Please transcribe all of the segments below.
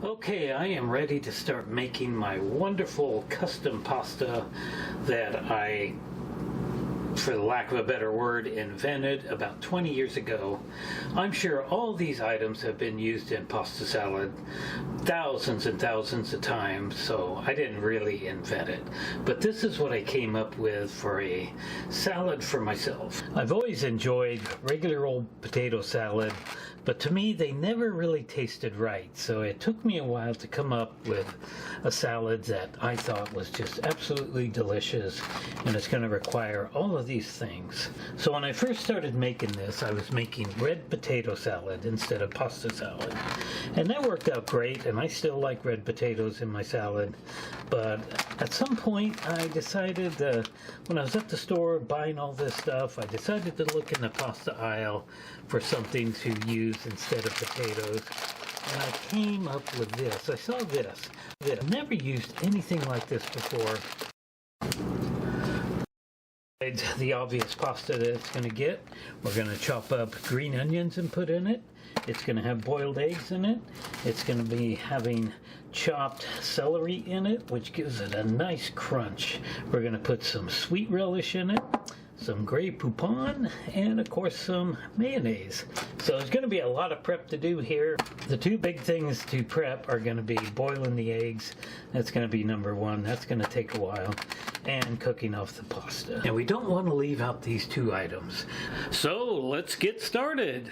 Okay, I am ready to start making my wonderful custom pasta that I, for the lack of a better word, invented about 20 years ago. I'm sure all these items have been used in pasta salad thousands and thousands of times, so I didn't really invent it. But this is what I came up with for a salad for myself. I've always enjoyed regular old potato salad, but to me they never really tasted right, so it took me a while to come up with a salad that I thought was just absolutely delicious, and it's going to require all of these things. So when I first started making this, I was making red potato salad instead of pasta salad, and that worked out great, and I still like red potatoes in my salad. But at some point I decided, when I was at the store buying all this stuff, I decided to look in the pasta aisle for something to use instead of potatoes, and I came up with this. I saw this. I've never used anything like this before. The obvious pasta that it's going to get, we're going to chop up green onions and put in it. It's going to have boiled eggs in it. It's going to be having chopped celery in it, which gives it a nice crunch. We're going to put some sweet relish in it, some Grey Poupon, and of course some mayonnaise. So there's going to be a lot of prep to do here. The two big things to prep are going to be boiling the eggs. That's going to be number one. That's going to take a while. And cooking off the pasta. And we don't want to leave out these two items. So let's get started.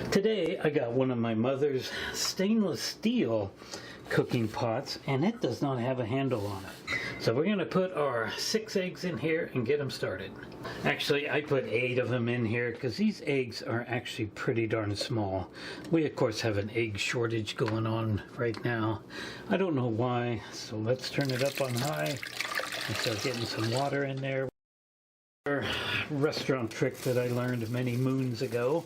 Today I got one of my mother's stainless steel cooking pots, and it does not have a handle on it. So we're going to put our 6 eggs in here and get them started. Actually, I put 8 of them in here because these eggs are actually pretty darn small. We of course have an egg shortage going on right now. I don't know why, so let's turn it up on high and start getting some water in there. A restaurant trick that I learned many moons ago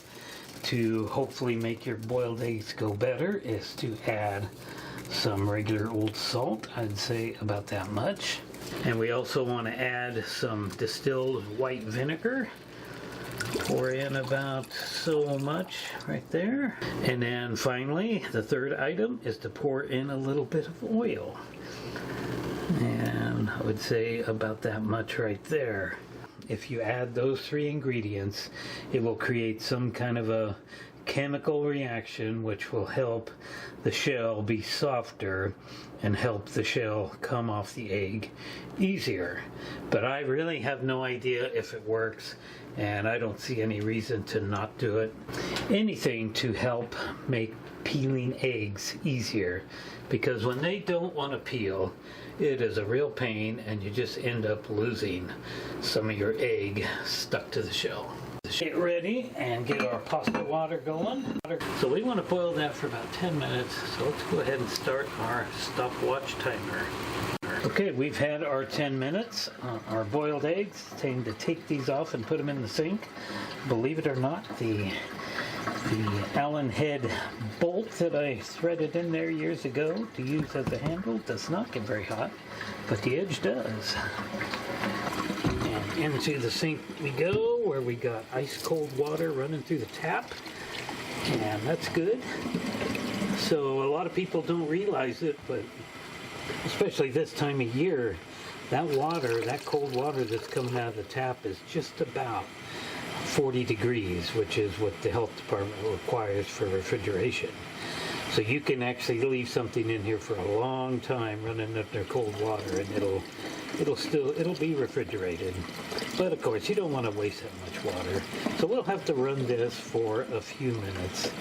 to hopefully make your boiled eggs go better is to add some regular old salt. I'd say about that much. And we also want to add some distilled white vinegar. Pour in about so much right there. And then finally, the third item is to pour in a little bit of oil. And I would say about that much right there. If you add those 3 ingredients, it will create some kind of a chemical reaction which will help the shell be softer and help the shell come off the egg easier. But I really have no idea if it works, and I don't see any reason to not do it. Anything to help make peeling eggs easier, because when they don't want to peel, it is a real pain and you just end up losing some of your egg stuck to the shell. Get ready and get our pasta water going. So we want to boil that for about 10 minutes, so let's go ahead and start our stopwatch timer. Okay, we've had our 10 minutes. Our boiled eggs, it's time to take these off and put them in the sink. Believe it or not, the Allen head bolt that I threaded in there years ago to use as a handle does not get very hot, but the edge does. And into the sink we go, where we got ice cold water running through the tap, and that's good. So a lot of people don't realize it, but especially this time of year, that water, that cold water that's coming out of the tap is just about 40 degrees, which is what the health department requires for refrigeration. So you can actually leave something in here for a long time running under cold water, and it'll be refrigerated. But of course, you don't want to waste that much water. So we'll have to run this for a few minutes.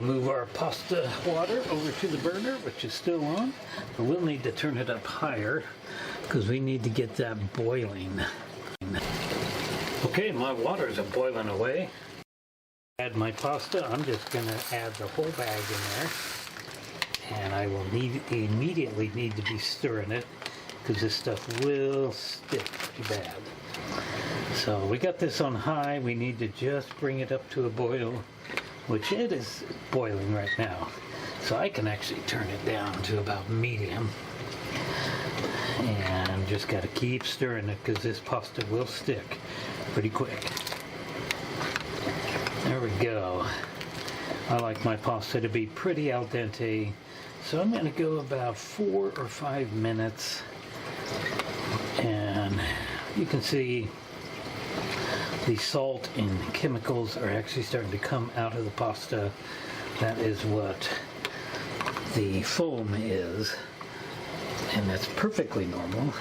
Move our pasta water over to the burner, which is still on, but we'll need to turn it up higher because we need to get that boiling. Okay, my waters are boiling away. Add my pasta. I'm just going to add the whole bag in there, and I will immediately need to be stirring it because this stuff will stick pretty bad. So we got this on high. We need to just bring it up to a boil, which it is boiling right now. So I can actually turn it down to about medium. And just got to keep stirring it because this pasta will stick pretty quick. There we go. I like my pasta to be pretty al dente, so I'm going to go about 4 or 5 minutes, and you can see the salt and chemicals are actually starting to come out of the pasta. That is what the foam is, and that's perfectly normal.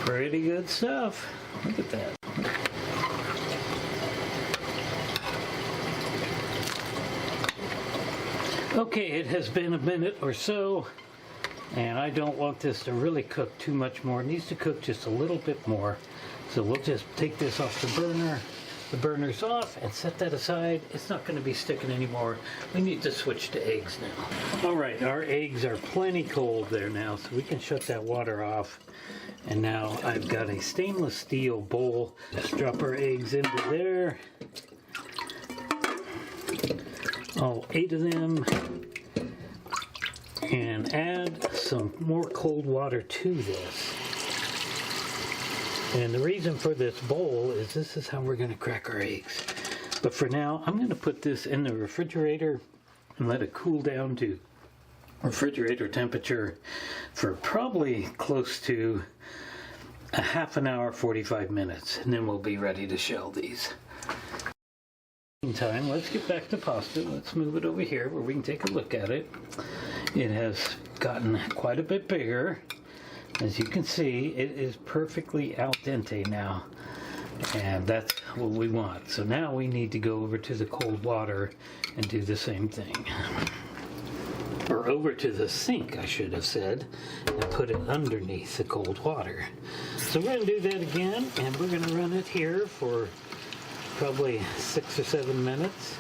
Pretty good stuff. Look at that. Okay, it has been a minute or so, and I don't want this to really cook too much more. It needs to cook just a little bit more. So we'll just take this off the burner. The burner's off, and set that aside. It's not going to be sticking anymore. We need to switch to eggs now. All right, our eggs are plenty cold there now, so we can shut that water off. And now I've got a stainless steel bowl. Just drop our eggs into there. All 8 of them. And add some more cold water to this. And the reason for this bowl is this is how we're going to crack our eggs. But for now, I'm going to put this in the refrigerator and let it cool down to refrigerator temperature for probably close to a half an hour, 45 minutes. And then we'll be ready to shell these. Meantime, let's get back to pasta. Let's move it over here where we can take a look at it. It has gotten quite a bit bigger. As you can see, it is perfectly al dente now, and that's what we want. So now we need to go over to the cold water and do the same thing. Or over to the sink, I should have said, and put it underneath the cold water. So we're going to do that again, and we're going to run it here for probably 6 or 7 minutes.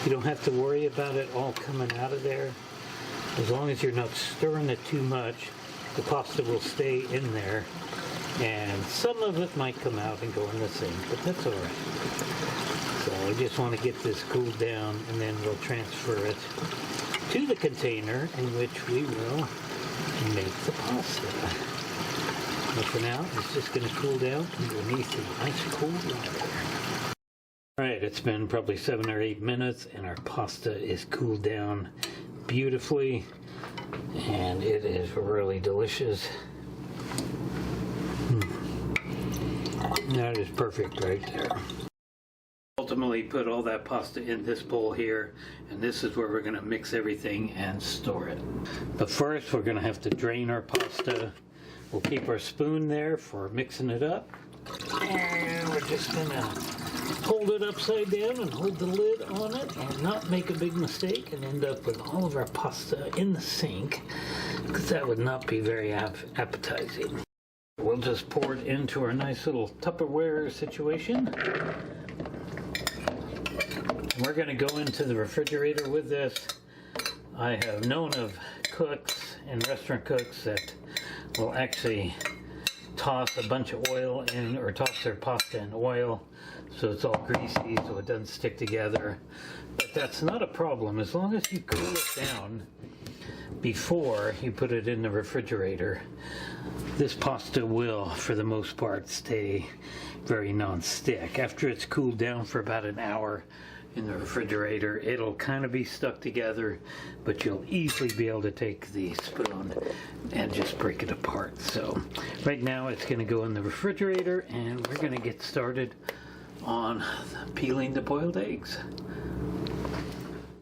You don't have to worry about it all coming out of there. As long as you're not stirring it too much, the pasta will stay in there, and some of it might come out and go in the sink, but that's all right. So I just want to get this cooled down, and then we'll transfer it to the container in which we will make the pasta. But for now, it's just going to cool down underneath the nice cold water. All right, it's been probably 7 or 8 minutes, and our pasta is cooled down beautifully. And it is really delicious. That is perfect right there. Ultimately put all that pasta in this bowl here, and this is where we're going to mix everything and store it. But first we're going to have to drain our pasta. We'll keep our spoon there for mixing it up. And we're just going to hold it upside down and hold the lid on it and not make a big mistake and end up with all of our pasta in the sink, because that would not be very appetizing. We'll just pour it into our nice little Tupperware situation. We're going to go into the refrigerator with this. I have known of cooks and restaurant cooks that will actually toss a bunch of oil in, or toss their pasta in oil so it's all greasy so it doesn't stick together. But that's not a problem as long as you cool it down before you put it in the refrigerator. This pasta will, for the most part, stay very non-stick. After it's cooled down for about an hour in the refrigerator, it'll kind of be stuck together, but you'll easily be able to take the spoon and just break it apart. So right now it's going to go in the refrigerator, and we're going to get started on peeling the boiled eggs.